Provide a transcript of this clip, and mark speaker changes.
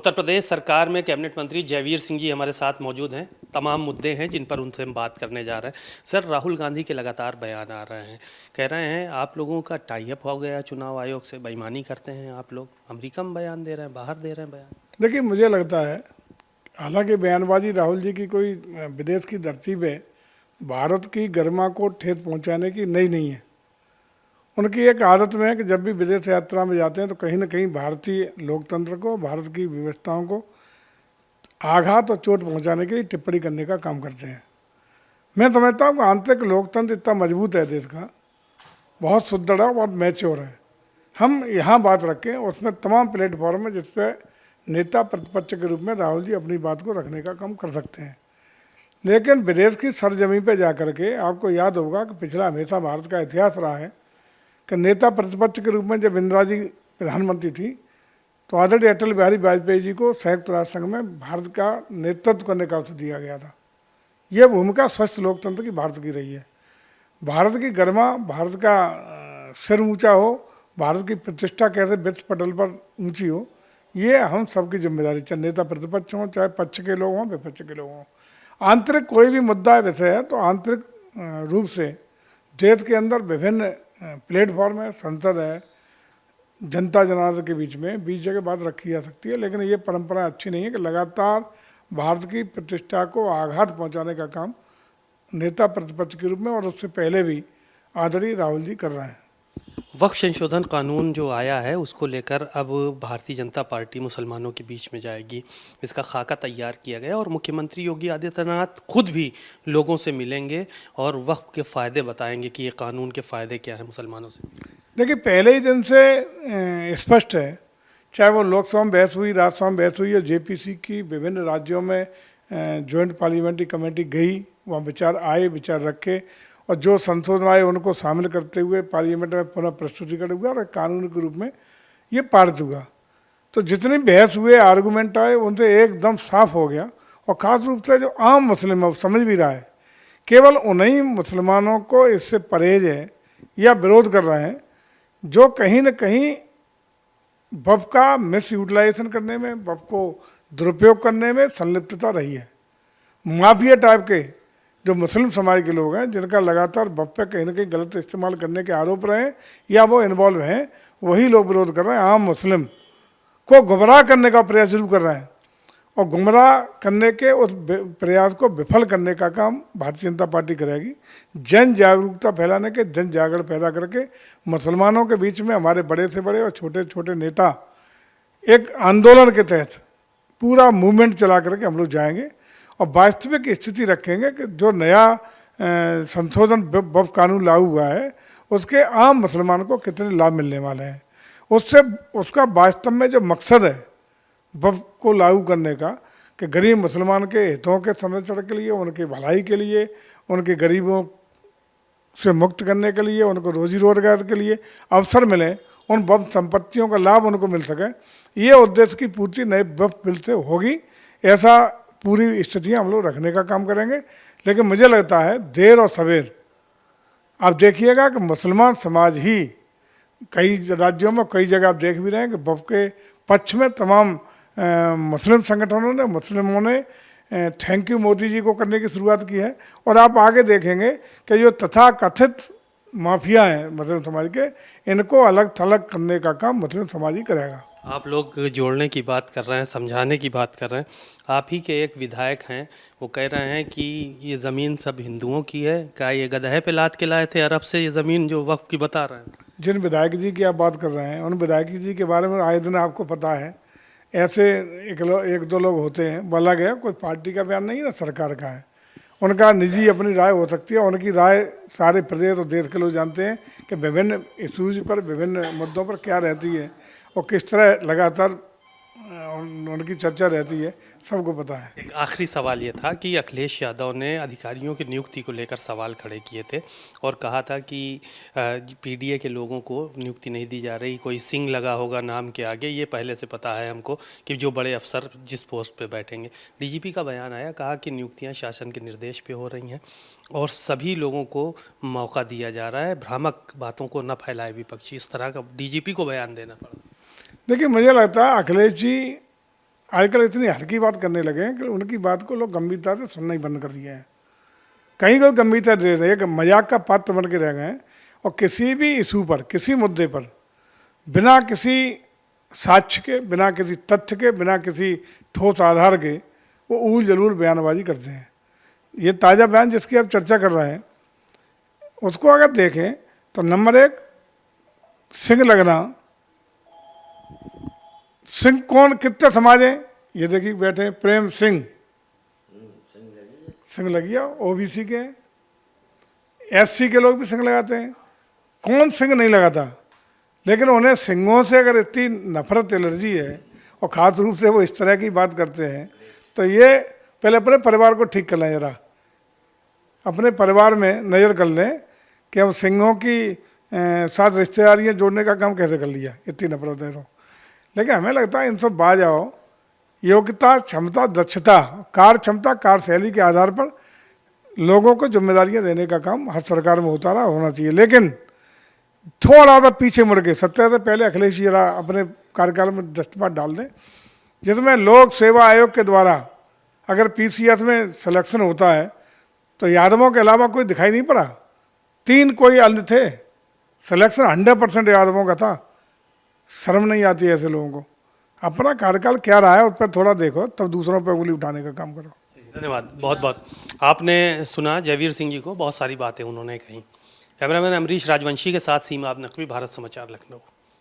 Speaker 1: उत्तर प्रदेश सरकार में कैबिनेट मंत्री जयवीर सिंह जी हमारे साथ मौजूद हैं। तमाम मुद्दे हैं जिन पर उनसे हम बात करने जा रहे हैं। सर, राहुल गांधी के लगातार बयान आ रहे हैं, कह रहे हैं आप लोगों का टाई अप हो गया चुनाव आयोग से, बेईमानी करते हैं आप लोग। अमेरिका में बयान दे रहे हैं, बाहर दे रहे हैं बयान।
Speaker 2: देखिए, मुझे लगता है हालांकि बयानबाजी राहुल जी की कोई विदेश की धरती पे भारत की गरिमा को ठेस पहुंचाने की नई नहीं है। उनकी एक आदत में है कि जब भी विदेश यात्रा में जाते हैं तो कहीं ना कहीं भारतीय लोकतंत्र को, भारत की व्यवस्थाओं को आघात और चोट पहुंचाने के लिए टिप्पणी करने का काम करते हैं। मैं समझता हूँ कि आंतरिक लोकतंत्र इतना मजबूत है देश का, बहुत सुदृढ़ है, बहुत मैच्योर है। हम यहाँ बात रखें, उसमें तमाम प्लेटफॉर्म है जिस पर नेता प्रतिपक्ष के रूप में राहुल जी अपनी बात को रखने का काम कर सकते हैं। लेकिन विदेश की सरजमी पे जा कर के आपको याद होगा कि पिछला हमेशा भारत का इतिहास रहा है कि नेता प्रतिपक्ष के रूप में जब इंदिरा जी प्रधानमंत्री थी तो आदरणीय अटल बिहारी वाजपेयी जी को संयुक्त राष्ट्र संघ में भारत का नेतृत्व करने का अवसर दिया गया था। यह भूमिका स्वस्थ लोकतंत्र की भारत की रही है। भारत की गरिमा, भारत का सिर ऊंचा हो, भारत की प्रतिष्ठा कैसे विश्व पटल पर ऊंची हो, ये हम सबकी जिम्मेदारी, चाहे नेता प्रतिपक्ष हों, चाहे पक्ष के लोग हों, विपक्ष के लोग हों। आंतरिक कोई भी मुद्दा विषय है तो आंतरिक रूप से देश के अंदर विभिन्न प्लेटफॉर्म है, संसद है, जनता जनार्दन के बीच में 20 जगह बात रखी जा सकती है। लेकिन ये परंपरा अच्छी नहीं है कि लगातार भारत की प्रतिष्ठा को आघात पहुंचाने का काम नेता प्रतिपक्ष के रूप में और उससे पहले भी आदरणीय राहुल जी कर रहे हैं।
Speaker 1: वक्फ संशोधन कानून जो आया है उसको लेकर अब भारतीय जनता पार्टी मुसलमानों के बीच में जाएगी। इसका खाका तैयार किया गया और मुख्यमंत्री योगी आदित्यनाथ खुद भी लोगों से मिलेंगे और वक्फ के फ़ायदे बताएंगे कि ये कानून के फ़ायदे क्या हैं मुसलमानों से।
Speaker 2: देखिए, पहले ही दिन से स्पष्ट है, चाहे वो लोकसभा में बहस हुई, राज्यसभा में बहस हुई और जेपीसी की विभिन्न राज्यों में जॉइंट पार्लियामेंट्री कमेटी गई, वहाँ विचार आए, विचार रखे और जो संशोधन आए उनको शामिल करते हुए पार्लियामेंट में पुनः प्रस्तुतिकरण हुआ और कानून के रूप में ये पारित हुआ। तो जितनी बहस हुए, आर्गूमेंट आए, उनसे एकदम साफ हो गया। और ख़ास रूप से जो आम मुस्लिम है वो समझ भी रहा है, केवल उन्हीं मुसलमानों को इससे परहेज है या विरोध कर रहे हैं जो कहीं न कहीं वक्फ का मिस यूटिलाइजेशन करने में, वक्फ को दुरुपयोग करने में संलिप्तता रही है। माफिया टाइप के जो मुस्लिम समाज के लोग हैं जिनका लगातार वक्फ पे कहीं ना कहीं गलत इस्तेमाल करने के आरोप रहे या वो इन्वॉल्व हैं, वही लोग विरोध कर रहे हैं। आम मुस्लिम को गुमराह करने का प्रयास शुरू कर रहे हैं और गुमराह करने के उस प्रयास को विफल करने का काम भारतीय जनता पार्टी करेगी। जन जागरूकता फैलाने के, जन जागरण पैदा करके मुसलमानों के बीच में हमारे बड़े से बड़े और छोटे छोटे नेता एक आंदोलन के तहत पूरा मूवमेंट चला करके हम लोग जाएंगे और वास्तविक स्थिति रखेंगे कि जो नया संशोधन वक्फ कानून लागू हुआ है उसके आम मुसलमान को कितने लाभ मिलने वाले हैं, उससे उसका वास्तव में जो मकसद है वक्फ को लागू करने का कि गरीब मुसलमान के हितों के संरक्षण के लिए, उनकी भलाई के लिए, उनके गरीबों से मुक्त करने के लिए, उनको रोजी रोजगार के लिए अवसर मिले, उन वक्फ संपत्तियों का लाभ उनको मिल सके, ये उद्देश्य की पूर्ति नए वक्फ बिल से होगी। ऐसा पूरी स्थितियाँ हम लोग रखने का काम करेंगे। लेकिन मुझे लगता है देर और सवेर आप देखिएगा कि मुसलमान समाज ही कई राज्यों में, कई जगह आप देख भी रहे हैं कि वक्फ के पक्ष में तमाम मुस्लिम संगठनों ने, मुस्लिमों ने थैंक यू मोदी जी को करने की शुरुआत की है। और आप आगे देखेंगे कि जो तथाकथित माफिया हैं मुस्लिम समाज के, इनको अलग थलग करने का काम मुस्लिम समाज ही करेगा।
Speaker 1: आप लोग जोड़ने की बात कर रहे हैं, समझाने की बात कर रहे हैं। आप ही के एक विधायक हैं, वो कह रहे हैं कि ये ज़मीन सब हिंदुओं की है। क्या ये गधे पे लाद के लाए थे अरब से ये ज़मीन जो वक्फ की बता रहे हैं?
Speaker 2: जिन विधायक जी की आप बात कर रहे हैं उन विधायक जी के बारे में आए दिन आपको पता है, ऐसे एक दो लोग होते हैं, बोला गया कोई पार्टी का बयान नहीं है ना, सरकार का है। उनका निजी अपनी राय हो सकती है, उनकी राय सारे प्रदेश और देश के लोग जानते हैं कि विभिन्न इशूज पर, विभिन्न मुद्दों पर क्या रहती है और किस तरह लगातार उनकी चर्चा रहती है, सबको पता है।
Speaker 1: एक आखिरी सवाल ये था कि अखिलेश यादव ने अधिकारियों की नियुक्ति को लेकर सवाल खड़े किए थे और कहा था कि पीडीए के लोगों को नियुक्ति नहीं दी जा रही, कोई सिंह लगा होगा नाम के आगे। ये पहले से पता है हमको कि जो बड़े अफसर जिस पोस्ट पे बैठेंगे। डीजीपी का बयान आया, कहा कि नियुक्तियां शासन के निर्देश पे हो रही हैं और सभी लोगों को मौका दिया जा रहा है, भ्रामक बातों को न फैलाए विपक्षी। इस तरह का डीजीपी को बयान देना पड़ा।
Speaker 2: देखिए, मुझे लगता है अखिलेश जी आजकल इतनी हल्की बात करने लगे हैं कि उनकी बात को लोग गंभीरता से सुनना ही बंद कर दिए हैं। कहीं कोई गंभीरता दे रहे हैं, मजाक का पात्र बन के रह गए हैं। और किसी भी इशू पर, किसी मुद्दे पर बिना किसी साक्ष्य के, बिना किसी तथ्य के, बिना किसी ठोस आधार के वो ऊल जलूल बयानबाजी करते हैं। ये ताज़ा बयान जिसकी आप चर्चा कर रहे हैं उसको अगर देखें तो नंबर 1 सिंह लगना। सिंह कौन, कितने समाज हैं ये देखिए बैठे हैं। प्रेम सिंह, सिंह लगिया ओबीसी के हैं, एससी के लोग भी सिंह लगाते हैं। कौन सिंह नहीं लगाता? लेकिन उन्हें सिंहों से अगर इतनी नफरत, एलर्जी है और ख़ास रूप से वो इस तरह की बात करते हैं, तो ये पहले अपने परिवार को ठीक कर लें। जरा अपने परिवार में नज़र कर लें कि हम सिंहों की साथ रिश्तेदारियाँ जोड़ने का काम कैसे कर लिया, इतनी नफरत है तो। लेकिन हमें लगता है इन सब बाज आओ, योग्यता, क्षमता, दक्षता, कार्य क्षमता, कार्यशैली के आधार पर लोगों को जिम्मेदारियां देने का काम हर सरकार में होता रहा, होना चाहिए। लेकिन थोड़ा सा पीछे मुड़ के 70 से पहले अखिलेश जी जरा अपने कार्यकाल में दस्तपात डाल दें, जिसमें लोक सेवा आयोग के द्वारा अगर पीसीएस में सिलेक्शन होता है तो यादवों के अलावा कोई दिखाई नहीं पड़ा। 3 कोई अन्य थे, सिलेक्शन 100% यादवों का था। शर्म नहीं आती ऐसे लोगों को? अपना कार्यकाल क्या रहा है उस पर थोड़ा देखो, तब दूसरों पर उंगली उठाने का काम करो।
Speaker 1: धन्यवाद, बहुत बहुत। आपने सुना जयवीर सिंह जी को, बहुत सारी बातें उन्होंने कही। कैमरामैन अमरीश राजवंशी के साथ सीमा आप नकवी, भारत समाचार, लखनऊ।